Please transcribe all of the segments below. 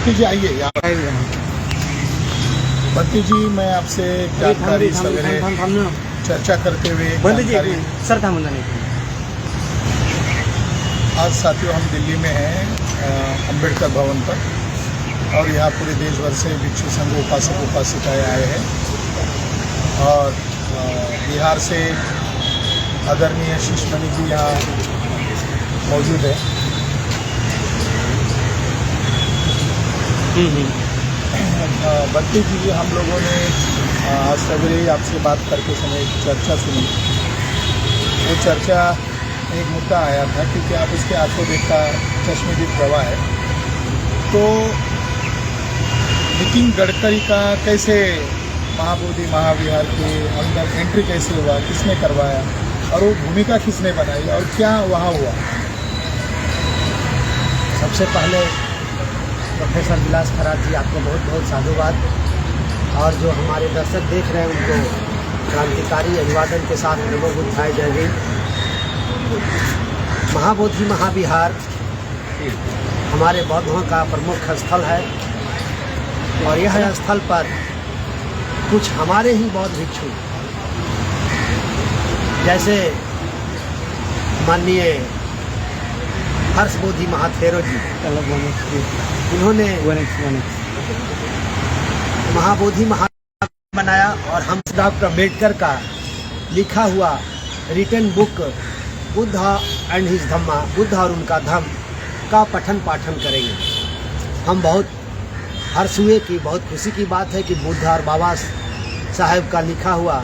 बंटी जी आइए यहाँ। बंटी जी, मैं आपसे जानकारी सवेरे चर्चा करते हुए सर आज साथियों हम दिल्ली में हैं अंबेडकर भवन पर, और यहाँ पूरे देश भर से भिक्षु संघ उपासक उपासिकाएँ आए हैं और बिहार से आदरणीय शिष्यमणि जी यहाँ मौजूद है। बंटी जी, हम लोगों ने आज सवेरे आपसे बात करके समय एक चर्चा सुनी। वो चर्चा एक मुद्दा आया था क्योंकि आप उसके आंखों देखा चश्मदीद गवाह है। तो नितिन गडकरी का कैसे महाबोधि महाविहार के अंदर एंट्री कैसे हुआ, किसने करवाया और वो भूमिका किसने बनाई और क्या वहाँ हुआ? सबसे पहले प्रोफेसर विलास खरात जी, आपको बहुत बहुत साधुवाद, और जो हमारे दर्शक देख रहे हैं उनको क्रांतिकारी अभिवादन के साथ नमो बुद्धाय जय हिंद। महाबोधि महाविहार हमारे बौद्धों का प्रमुख स्थल है और यह स्थल पर कुछ हमारे ही बौद्ध भिक्षु जैसे माननीय हर्षबोधि महाथेरो जी, इन्होंने महाबोधि महाविहार बनाया और हम डॉक्टर अम्बेडकर का लिखा हुआ written book Buddha and his Dhamma, Buddha और उनका धम्म का पठन पाठन करेंगे। हम बहुत हर्ष हुए कि बहुत खुशी की बात है कि बुद्ध और बाबा साहेब का लिखा हुआ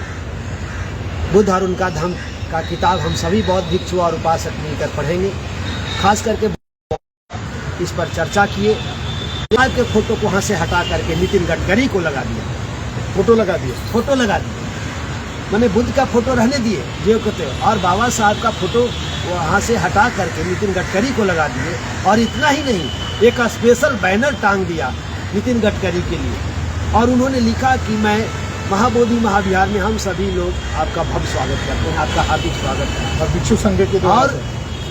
बुद्ध और उनका धम्म का किताब हम सभी बौद्ध भिक्षु और उपासक मिलकर पढ़ेंगे। खास करके इस पर चर्चा किए। के फोटो को वहाँ से हटा करके नितिन गडकरी को लगा दिया, फोटो लगा दिया मैंने बुद्ध का फोटो रहने दिए जो कहते, और बाबा साहब का फोटो वहाँ से हटा करके नितिन गडकरी को लगा दिए। और इतना ही नहीं, एक स्पेशल बैनर टांग दिया नितिन गडकरी के लिए और उन्होंने लिखा कि मैं महाबोधि महाविहार में हम सभी लोग आपका भव्य स्वागत करते हैं, आपका हार्दिक स्वागत है। और भिक्षु संघ के और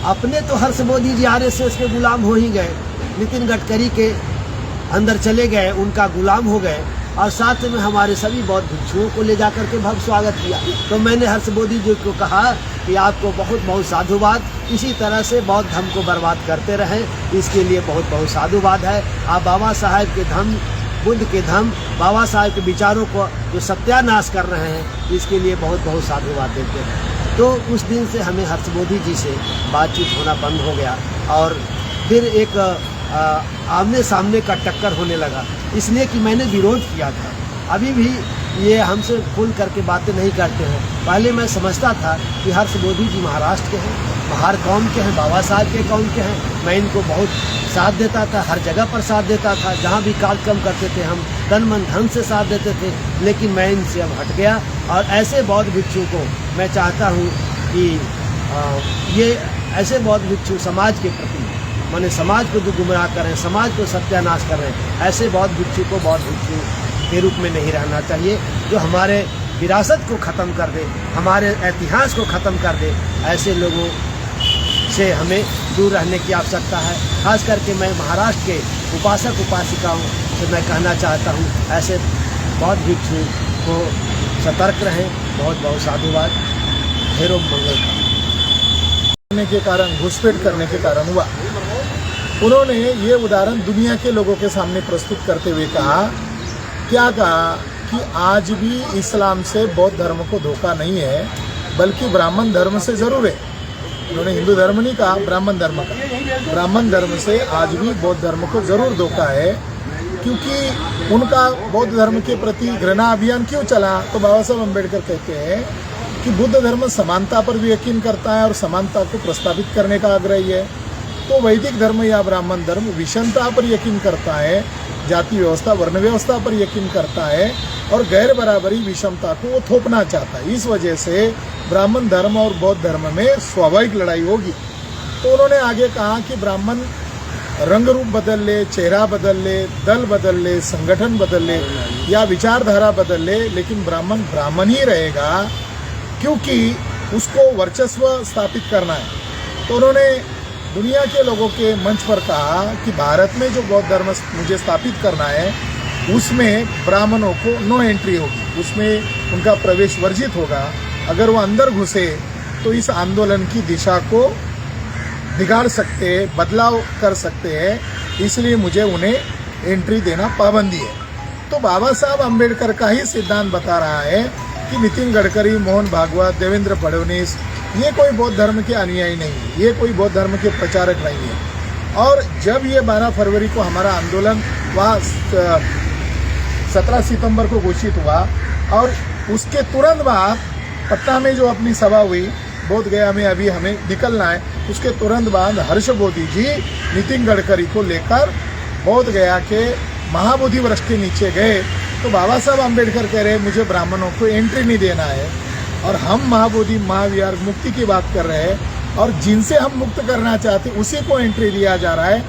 अपने तो हर्षबोधि जी आरएसएस के गुलाम हो ही गए, नितिन गडकरी के अंदर चले गए, उनका गुलाम हो गए और साथ में हमारे सभी बौद्ध भिक्षुओं को ले जाकर के भव्य स्वागत किया। तो मैंने हर्षबोधि जी को कहा कि आपको बहुत बहुत साधुवाद, इसी तरह से बौद्ध धर्म को बर्बाद करते रहें, इसके लिए बहुत बहुत साधुवाद है। आप बाबा साहेब के धर्म, बुद्ध के धर्म, बाबा साहेब के विचारों को जो सत्यानाश कर रहे हैं, इसके लिए बहुत बहुत साधुवाद देते हैं। तो उस दिन से हमें हर्षबोधि जी से बातचीत होना बंद हो गया और फिर एक आमने सामने का टक्कर होने लगा, इसलिए कि मैंने विरोध किया था। अभी भी ये हमसे खुल करके बातें नहीं करते हैं। पहले मैं समझता था कि हर्षबोधि जी महाराष्ट्र के हैं, बाहर कौम के हैं, बाबा साहब के कौम के हैं। मैं इनको बहुत साथ देता था, हर जगह पर साथ देता था, जहाँ भी कार्यक्रम करते थे हम तन मन धन से साथ देते थे। लेकिन मैं इनसे अब हट गया और ऐसे बौद्ध भिक्षु को मैं चाहता हूँ कि ये ऐसे बौद्ध भिक्षु समाज के प्रति, माने समाज को जो गुमराह कर रहे हैं, समाज को सत्यानाश कर रहे हैं, ऐसे बौद्ध भिक्षु को बौद्ध भिक्षु के रूप में नहीं रहना चाहिए, जो हमारे विरासत को ख़त्म कर दे, हमारे इतिहास को ख़त्म कर दे। ऐसे लोगों से हमें दूर रहने की आवश्यकता है। खास करके मैं महाराष्ट्र के उपासक उपासिकाओं से मैं कहना चाहता हूँ, ऐसे बौद्ध भिक्षु को सतर्क रहें। बहुत बहुत साधुवाद। ढेरों मंगल के कारण, घुसपैठ करने के कारण हुआ। उन्होंने ये उदाहरण दुनिया के लोगों के सामने प्रस्तुत करते हुए कहा कि आज भी इस्लाम से बौद्ध धर्म को धोखा नहीं है, बल्कि ब्राह्मण धर्म से ज़रूर है। उन्होंने हिंदू धर्म नहीं कहा, ब्राह्मण धर्म का। ब्राह्मण धर्म से आज भी बौद्ध धर्म को ज़रूर धोखा है, क्योंकि उनका बौद्ध धर्म के प्रति घृणा अभियान क्यों चला? तो बाबा साहब अम्बेडकर कहते हैं कि बुद्ध धर्म समानता पर भी यकीन करता है और समानता को प्रस्तावित करने का आग्रही है। तो वैदिक धर्म या ब्राह्मण धर्म विषमता पर यकीन करता है, जाति व्यवस्था, वर्ण व्यवस्था पर यकीन करता है और गैर बराबरी विषमता को वो थोपना चाहता है। इस वजह से ब्राह्मण धर्म और बौद्ध धर्म में स्वाभाविक लड़ाई होगी। तो उन्होंने आगे कहा कि ब्राह्मण रंग रूप बदल ले, चेहरा बदल ले, दल बदल ले, संगठन बदल ले या विचारधारा बदल ले, लेकिन ब्राह्मण ब्राह्मण ही रहेगा, क्योंकि उसको वर्चस्व स्थापित करना है। तो उन्होंने दुनिया के लोगों के मंच पर कहा कि भारत में जो बौद्ध धर्म मुझे स्थापित करना है उसमें ब्राह्मणों को नो एंट्री होगी, उसमें उनका प्रवेश वर्जित होगा। अगर वो अंदर घुसे तो इस आंदोलन की दिशा को बिगाड़ सकते हैं, बदलाव कर सकते हैं, इसलिए मुझे उन्हें एंट्री देना पाबंदी है। तो बाबा साहब अम्बेडकर का ही सिद्धांत बता रहा है कि नितिन गडकरी, मोहन भागवत, देवेंद्र फडणवीस ये कोई बौद्ध धर्म के अनुयायी नहीं है, ये कोई बौद्ध धर्म के प्रचारक नहीं है। और जब ये 12 फरवरी को हमारा आंदोलन वहाँ 17 सितंबर को घोषित हुआ और उसके तुरंत बाद पटना में जो अपनी सभा हुई, बोध गया में अभी हमें निकलना है, उसके तुरंत बाद हर्ष बोधी जी नितिन गडकरी को लेकर बोध गया के महाबोधि वृक्ष के नीचे गए। तो बाबा साहब अम्बेडकर कह रहे मुझे ब्राह्मणों को एंट्री नहीं देना है और हम महाबोधि महाविहार मुक्ति की बात कर रहे हैं और जिनसे हम मुक्त करना चाहते उसी को एंट्री दिया जा रहा है।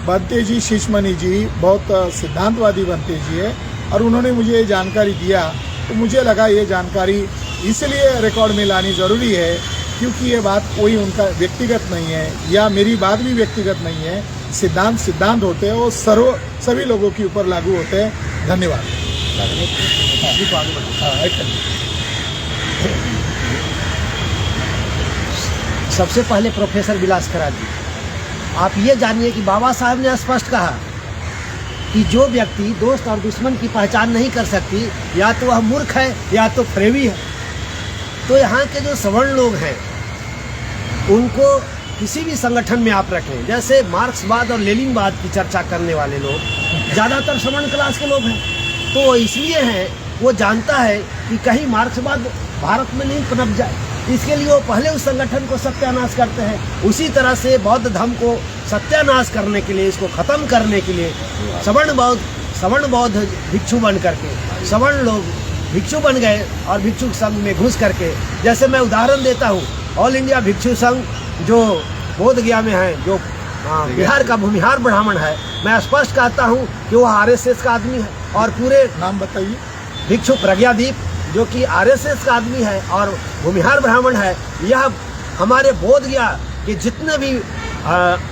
बनते जी, शिशमणि जी बहुत सिद्धांतवादी बनते जी है और उन्होंने मुझे ये जानकारी दिया तो मुझे लगा ये जानकारी इसलिए रिकॉर्ड में लानी ज़रूरी है क्योंकि ये बात कोई उनका व्यक्तिगत नहीं है या मेरी बात भी व्यक्तिगत नहीं है। सिद्धांत होते हैं वो सभी लोगों के ऊपर लागू होते हैं। धन्यवाद। सबसे पहले प्रोफेसर विलासकरा जी, आप ये जानिए कि बाबा साहब ने स्पष्ट कहा कि जो व्यक्ति दोस्त और दुश्मन की पहचान नहीं कर सकती या तो वह मूर्ख है या तो फ्रेवी है। तो यहाँ के जो सवर्ण लोग हैं उनको किसी भी संगठन में आप रखें, जैसे मार्क्सवाद और लेनिनवाद की चर्चा करने वाले लोग ज़्यादातर सवर्ण क्लास के लोग हैं। तो वो इसलिए हैं, वो जानता है कि कहीं मार्क्सवाद भारत में नहीं पनप जाए, इसके लिए वो पहले उस संगठन को सत्यानाश करते हैं। उसी तरह से बौद्ध धर्म को सत्यानाश करने के लिए, इसको ख़त्म करने के लिए सवर्ण बौद्ध भिक्षु बन करके सवर्ण लोग भिक्षु बन गए और भिक्षु संघ में घुस करके, जैसे मैं उदाहरण देता हूँ, ऑल इंडिया भिक्षु संघ जो बोध गया में है, जो बिहार का भूमिहार ब्राह्मण है, मैं स्पष्ट कहता हूँ कि वो आरएसएस का आदमी है। और पूरे नाम बताइए। भिक्षु प्रज्ञादीप जो कि आरएसएस का आदमी है और भूमिहार ब्राह्मण है। यह हमारे बोध गया के जितने भी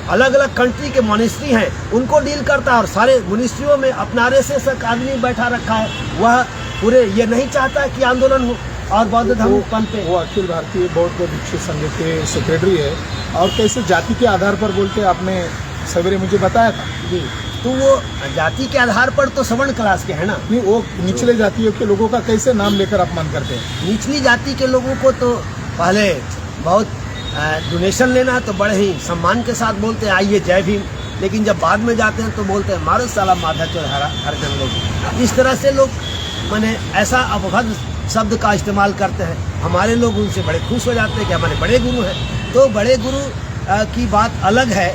अलग अलग कंट्री के मॉनेस्ट्री हैं उनको डील करता है और सारे मॉनेस्ट्रियों में अपना आरएसएस का आदमी बैठा रखा है। वह पूरे ये नहीं चाहता कि आंदोलन हो और बौद्ध धर्म पनपे। वो अखिल भारतीय बौद्ध भिक्षु संघ के सेक्रेटरी है और कैसे जाति के आधार पर बोलते, आपने सवेरे मुझे बताया था जी। तो वो जाति के आधार पर तो सवर्ण क्लास के है ना। नहीं, वो निचले जातियों के लोगों का कैसे नाम लेकर अपमान करते हैं। निचली जाति के लोगों को तो पहले बहुत डोनेशन लेना है तो बड़े ही सम्मान के साथ बोलते हैं आइए जय भीम, लेकिन जब बाद में जाते हैं तो बोलते हैं मारो साला माधा चोर हर जन लोग। इस तरह से लोग माने ऐसा अपभद्र शब्द का इस्तेमाल करते हैं। हमारे लोग उनसे बड़े खुश हो जाते हैं कि हमारे बड़े गुरु हैं। तो बड़े गुरु की बात अलग है,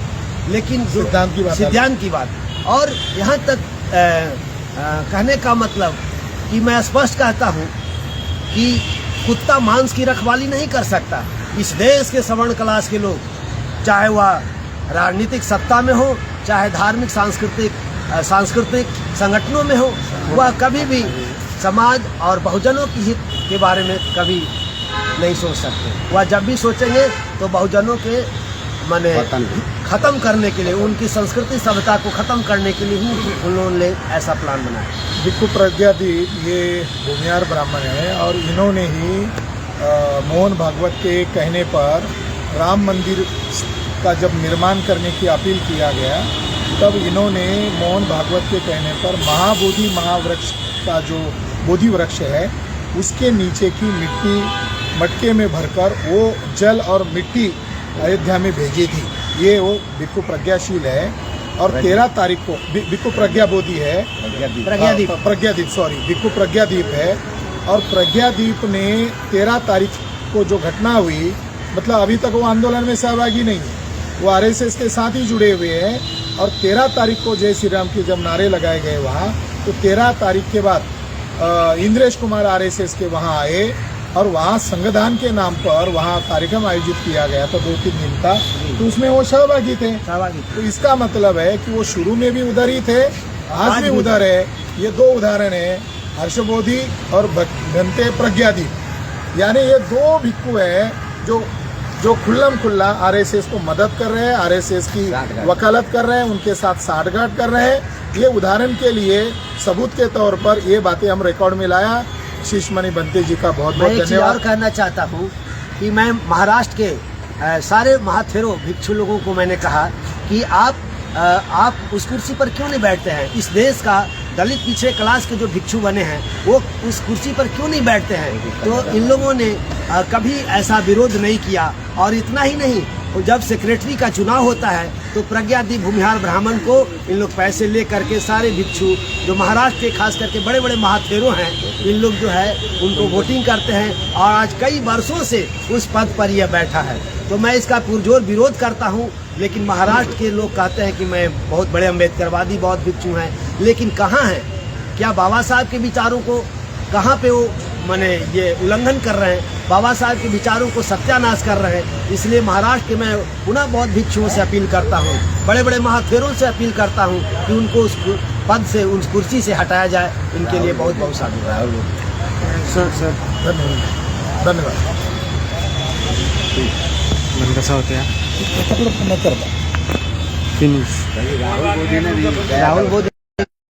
लेकिन सिद्धांत की बात और यहाँ तक कहने का मतलब कि मैं स्पष्ट कहता हूँ कि कुत्ता मांस की रखवाली नहीं कर सकता। इस देश के सवर्ण क्लास के लोग, चाहे वह राजनीतिक सत्ता में हो, चाहे धार्मिक सांस्कृतिक संगठनों में हो, वह कभी भी समाज और बहुजनों की हित के बारे में कभी नहीं सोच सकते। वह जब भी सोचेंगे तो बहुजनों के माने खत्म करने के लिए, उनकी संस्कृति सभ्यता को खत्म करने के लिए ही उन्होंने ऐसा प्लान बनाया। भिक्षु प्रज्ञादीप ये भूमिहार ब्राह्मण है और इन्होंने ही मोहन भागवत के कहने पर राम मंदिर का जब निर्माण करने की अपील किया गया तब इन्होंने मोहन भागवत के कहने पर महाबोधि महावृक्ष का जो बोधि वृक्ष है उसके नीचे की मिट्टी मटके में भरकर वो जल और मिट्टी अयोध्या में भेजी थी। ये वो भिक्षु प्रज्ञाशील है और 13 तारीख को भिक्षु प्रज्ञाबोधि है, प्रज्ञादीप सॉरी भिक्षु प्रज्ञादीप है और प्रज्ञादीप ने 13 तारीख को जो घटना हुई, मतलब अभी तक वो आंदोलन में सहभागी नहीं है, वो आरएसएस के साथ ही जुड़े हुए हैं और 13 तारीख को जय श्री राम के जब नारे लगाए गए वहाँ, तो 13 तारीख के बाद इंद्रेश कुमार आरएसएस के वहाँ आए और वहाँ संविधान के नाम पर वहाँ कार्यक्रम आयोजित किया गया था 2-3 दिन का, तो उसमें वो सहभागी थे। तो इसका मतलब है कि वो शुरू में भी उधर ही थे, आज भी उधर है। ये 2 उदाहरण है, हर्षबोधि और भंते प्रज्ञादीप, यानी ये 2 भिक्षु है जो जो खुल्लम खुल्ला आरएसएस को मदद कर रहे हैं, आरएसएस की वकालत कर रहे हैं, उनके साथ साठगांठ कर रहे हैं। ये उदाहरण के लिए सबूत के तौर पर ये बातें हम रिकॉर्ड में लाया। शीशमणि बंते जी का बहुत मैं बहुत एक चीज धन्यवाद। और कहना चाहता हूँ कि मैं महाराष्ट्र के सारे महाथेरों भिक्षु लोगों को मैंने कहा कि आप उस कुर्सी पर क्यों नहीं बैठते हैं। इस देश का दलित पिछड़े क्लास के जो भिक्षु बने हैं वो उस कुर्सी पर क्यों नहीं बैठते हैं। तो इन लोगों ने कभी ऐसा विरोध नहीं किया। और इतना ही नहीं, जब सेक्रेटरी का चुनाव होता है तो प्रज्ञादीप भूमिहार ब्राह्मण को इन लोग पैसे ले करके सारे भिक्षु जो महाराष्ट्र के खास करके बड़े बड़े महाथेरों हैं, इन लोग जो है उनको वोटिंग करते हैं और आज कई वर्षों से उस पद पर यह बैठा है। तो मैं इसका पुरजोर विरोध करता हूँ। लेकिन महाराष्ट्र के लोग कहते हैं कि मैं बहुत बड़े अम्बेडकरवादी बौद्ध भिक्षु हैं, लेकिन कहाँ हैं? क्या बाबा साहब के विचारों को कहाँ पे वो माने ये उल्लंघन कर रहे हैं, बाबा साहब के विचारों को सत्यानाश कर रहे हैं। इसलिए महाराष्ट्र के मैं पुनः बौद्ध भिक्षुओं से अपील करता हूँ, बड़े बड़े महाथेरों से अपील करता हूँ कि उनको उस पद से, उस कुर्सी से हटाया जाए। इनके लिए बहुत बहुत साधुवाद। सर धन्यवाद धन्यवाद। मन कसा होत्या फिनिश फिनिश राहुल मोदी